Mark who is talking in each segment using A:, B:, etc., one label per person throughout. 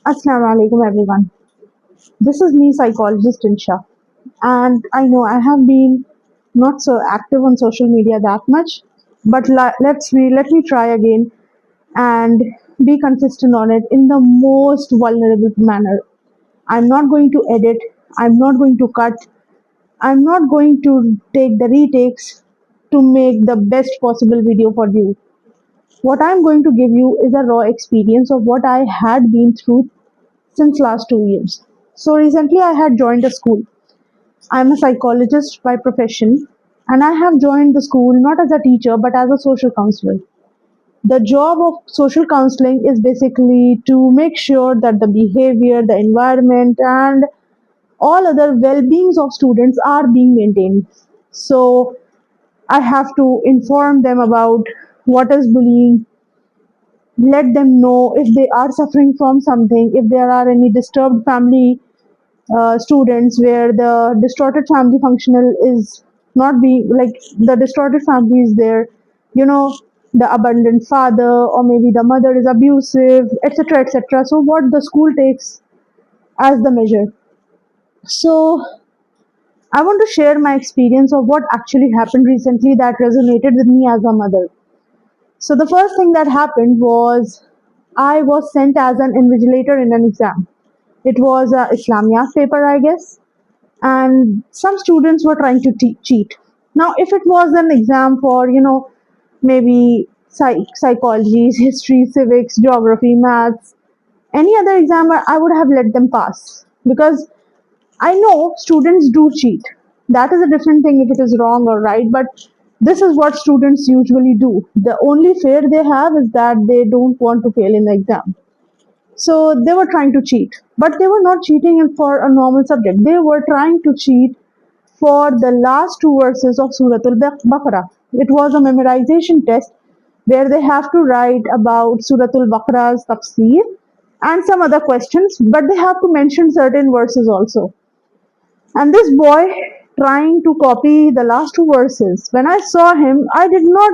A: Assalamu alaikum everyone. This is me, psychologist Insha, and I know I have been not so active on social media that much, but let me try again and be consistent on it in the most vulnerable manner. I'm not going to edit. I'm not going to cut. I'm not going to take the retakes to make the best possible video for you. What I'm going to give you is a raw experience of what I had been through since last 2 years. So recently I had joined a school. I'm a psychologist by profession and I have joined the school not as a teacher but as a social counselor. The job of social counseling is basically to make sure that the behavior, the environment and all other well-beings of students are being maintained. So I have to inform them about what is bullying, let them know if they are suffering from something, if there are any disturbed family students where the distorted family functional is not being like the distorted family is there, you know, the abandoned father or maybe the mother is abusive, etc., etc. So what the school takes as the measure. So I want to share my experience of what actually happened recently that resonated with me as a mother. So the first thing that happened was I was sent as an invigilator in an exam. It was a Islamia paper, I guess, and some students were trying to cheat. Now, if it was an exam for, maybe psychology, history, civics, geography, maths, any other exam, I would have let them pass because I know students do cheat. That is a different thing if it is wrong or right, but this is what students usually do. The only fear they have is that they don't want to fail in the exam. So they were trying to cheat, but they were not cheating for a normal subject. They were trying to cheat for the last two verses of Suratul Baqarah. It was a memorization test where they have to write about Suratul Baqarah's tafsir and some other questions, but they have to mention certain verses also. And this boy trying to copy the last two verses, when I saw him, I did not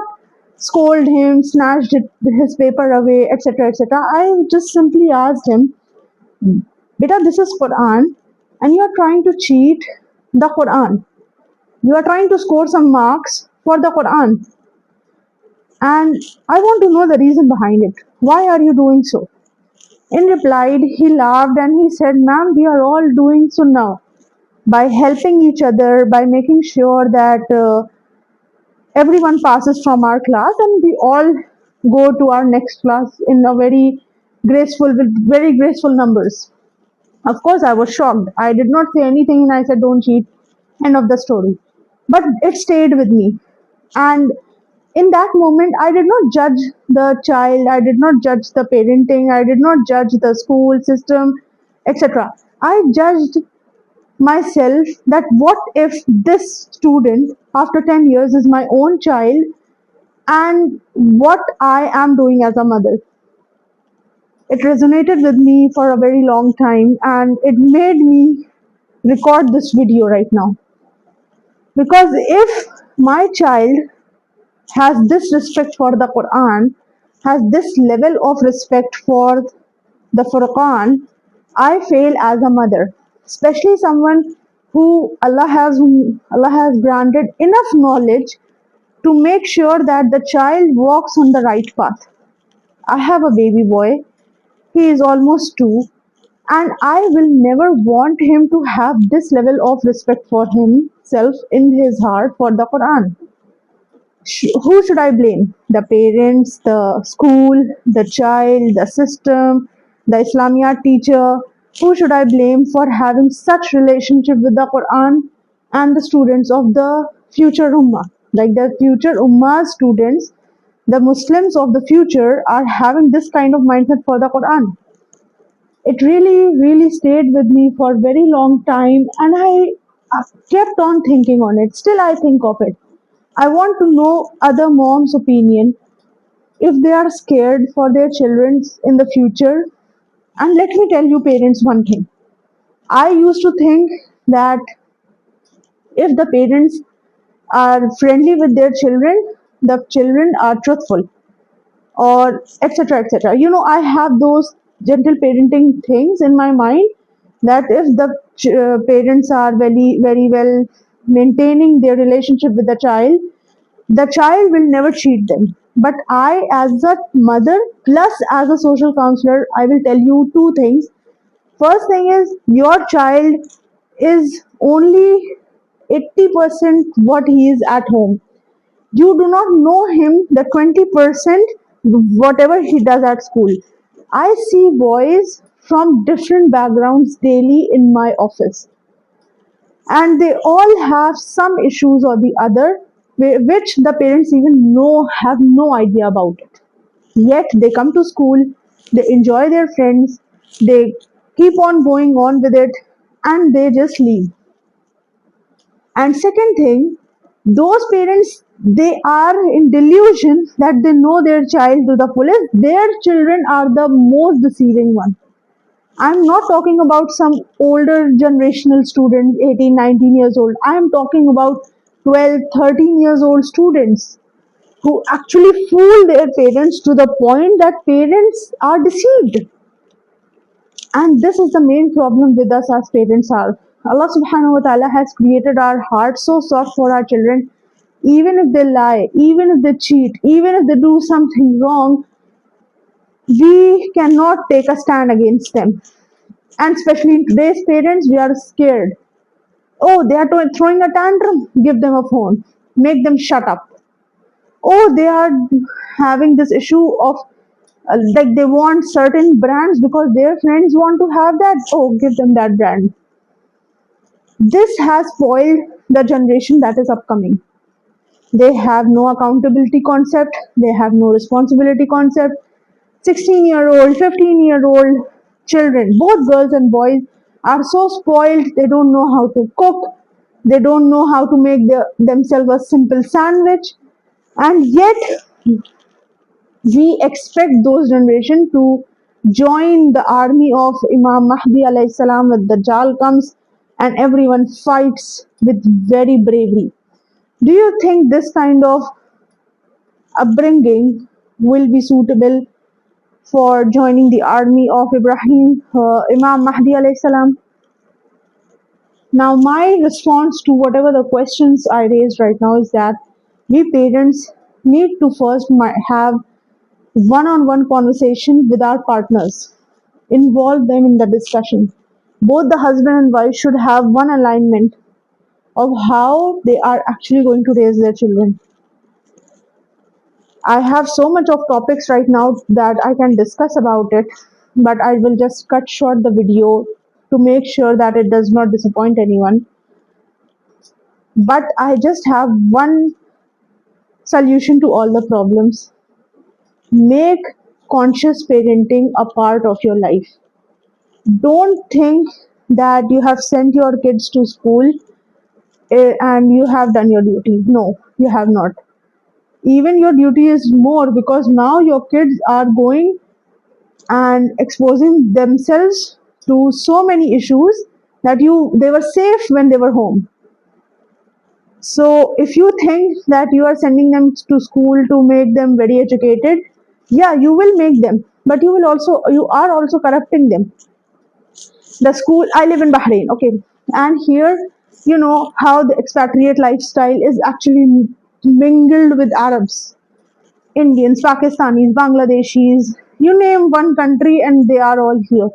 A: scold him, snatched his paper away, etc., etc. I just simply asked him, Beta, this is Quran, and you are trying to cheat the Quran. You are trying to score some marks for the Quran. And I want to know the reason behind it. Why are you doing so? In reply, he laughed and he said, Ma'am, we are all doing so now by helping each other, by making sure that everyone passes from our class and we all go to our next class in a with very graceful numbers. Of course, I was shocked. I did not say anything and I said, don't cheat. End of the story. But it stayed with me. And in that moment, I did not judge the child, I did not judge the parenting, I did not judge the school system, etc. I judged myself that what if this student after 10 years is my own child and what I am doing as a mother. It resonated with me for a very long time and it made me record this video right now. Because if my child has this respect for the Quran, has this level of respect for the Furqan, I fail as a mother, especially someone whom Allah has granted enough knowledge to make sure that the child walks on the right path. I have a baby boy. He is almost 2, and I will never want him to have this level of respect for himself in his heart for the Quran. Who should I blame? The parents, the school, the child, the system, the Islamiyat teacher. Who should I blame for having such relationship with the Quran and the students of the future Ummah? Like the future Ummah students, the Muslims of the future are having this kind of mindset for the Quran. It really, really stayed with me for a very long time and I kept on thinking on it. Still, I think of it. I want to know other moms' opinion if they are scared for their children in the future. And let me tell you, parents, one thing. I used to think that if the parents are friendly with their children, the children are truthful or etc. etc. You know, I have those gentle parenting things in my mind, that if the parents are very well maintaining their relationship with the child will never cheat them. But I, as a mother plus as a social counselor, I will tell you two things. First thing is, your child is only 80% what he is at home. You do not know him the 20% whatever he does at school. I see boys from different backgrounds daily in my office, and they all have some issues or the other which the parents even know have no idea about it. Yet they come to school, they enjoy their friends, they keep on going on with it, and they just leave. And second thing, those parents, they are in delusion that they know their child to the fullest. Their children are the most deceiving one. I'm not talking about some older generational students, 18, 19 years old. I am talking about 12, 13 years old students who actually fool their parents to the point that parents are deceived. And this is the main problem with us as parents are. Allah subhanahu wa ta'ala has created our hearts so soft for our children. Even if they lie, even if they cheat, even if they do something wrong, we cannot take a stand against them. And especially in today's parents, we are scared. Oh, they are throwing a tantrum, give them a phone, make them shut up. Oh, they are having this issue of like they want certain brands because their friends want to have that. Oh, give them that brand. This has spoiled the generation that is upcoming. They have no accountability concept, they have no responsibility concept. 16-year-old, 15-year-old children, both girls and boys, are so spoiled. They don't know how to cook, they don't know how to make themselves a simple sandwich, and yet we expect those generation to join the army of Imam Mahdi alayhi salam when Dajjal comes and everyone fights with very bravery. Do you think this kind of upbringing will be suitable for joining the army of Imam Mahdi alayhi salam? Now, my response to whatever the questions I raised right now is that we parents need to first have one-on-one conversation with our partners. Involve them in the discussion. Both the husband and wife should have one alignment of how they are actually going to raise their children. I have so much of topics right now that I can discuss about it, but I will just cut short the video to make sure that it does not disappoint anyone. But I just have one solution to all the problems. Make conscious parenting a part of your life. Don't think that you have sent your kids to school and you have done your duty. No, you have not. Even your duty is more, because now your kids are going and exposing themselves to so many issues that they were safe when they were home. So if you think that you are sending them to school to make them very educated, yeah, you will make them, but you are also corrupting them. The school, I live in Bahrain, okay, and here, you know how the expatriate lifestyle is actually mingled with Arabs, Indians, Pakistanis, Bangladeshis, you name one country and they are all here.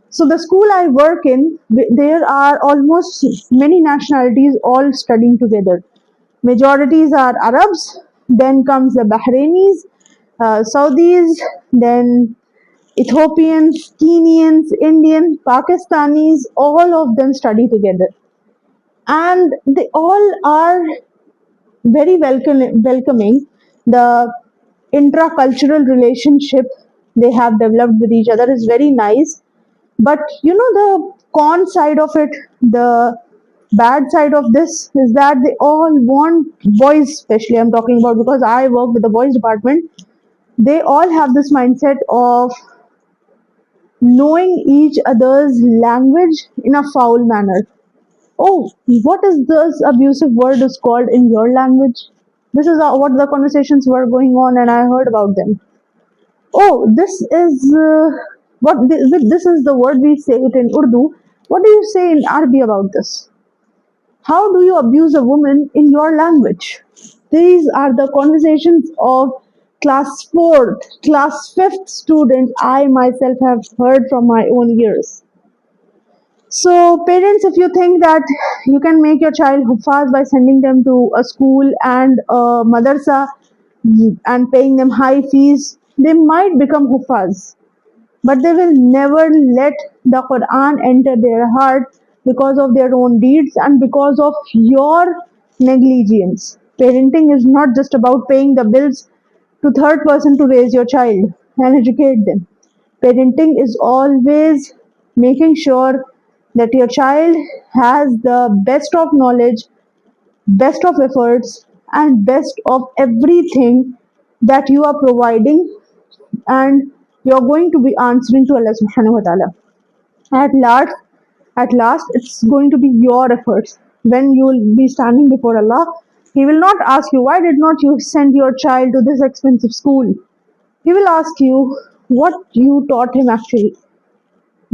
A: So the school I work in, there are almost many nationalities all studying together. Majorities are Arabs, then comes the Bahrainis, Saudis, then Ethiopians, Kenyans, Indians, Pakistanis, all of them study together. And they all are very welcoming. The intracultural relationship they have developed with each other is very nice. But you know, the con side of it, the bad side of this is that they all want, boys especially I'm talking about because I work with the boys department, they all have this mindset of knowing each other's language in a foul manner. Oh, what is this abusive word is called in your language? This is what the conversations were going on, and I heard about them. Oh, this is This is the word we say it in Urdu. What do you say in Arabic about this? How do you abuse a woman in your language? These are the conversations of class 4th, class 5th student I myself have heard from my own ears. So, parents, if you think that you can make your child hufaz by sending them to a school and a madrasa and paying them high fees, they might become hufaz, but they will never let the Quran enter their heart because of their own deeds and because of your negligence. Parenting is not just about paying the bills to third person to raise your child and educate them. Parenting is always making sure that your child has the best of knowledge, best of efforts, and best of everything that you are providing, and you're going to be answering to Allah subhanahu wa ta'ala. At last, it's going to be your efforts. When you will be standing before Allah, He will not ask you, why did not you send your child to this expensive school? He will ask you what you taught him actually.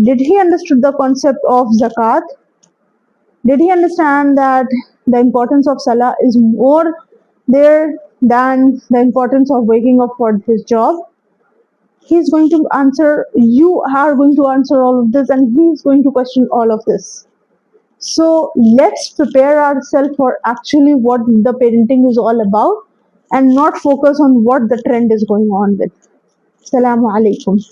A: Did he understood the concept of zakat? Did he understand that the importance of salah is more there than the importance of waking up for his job? He's going to answer, you are going to answer all of this, and he's going to question all of this. So let's prepare ourselves for actually what the parenting is all about and not focus on what the trend is going on with. Assalamu alaikum.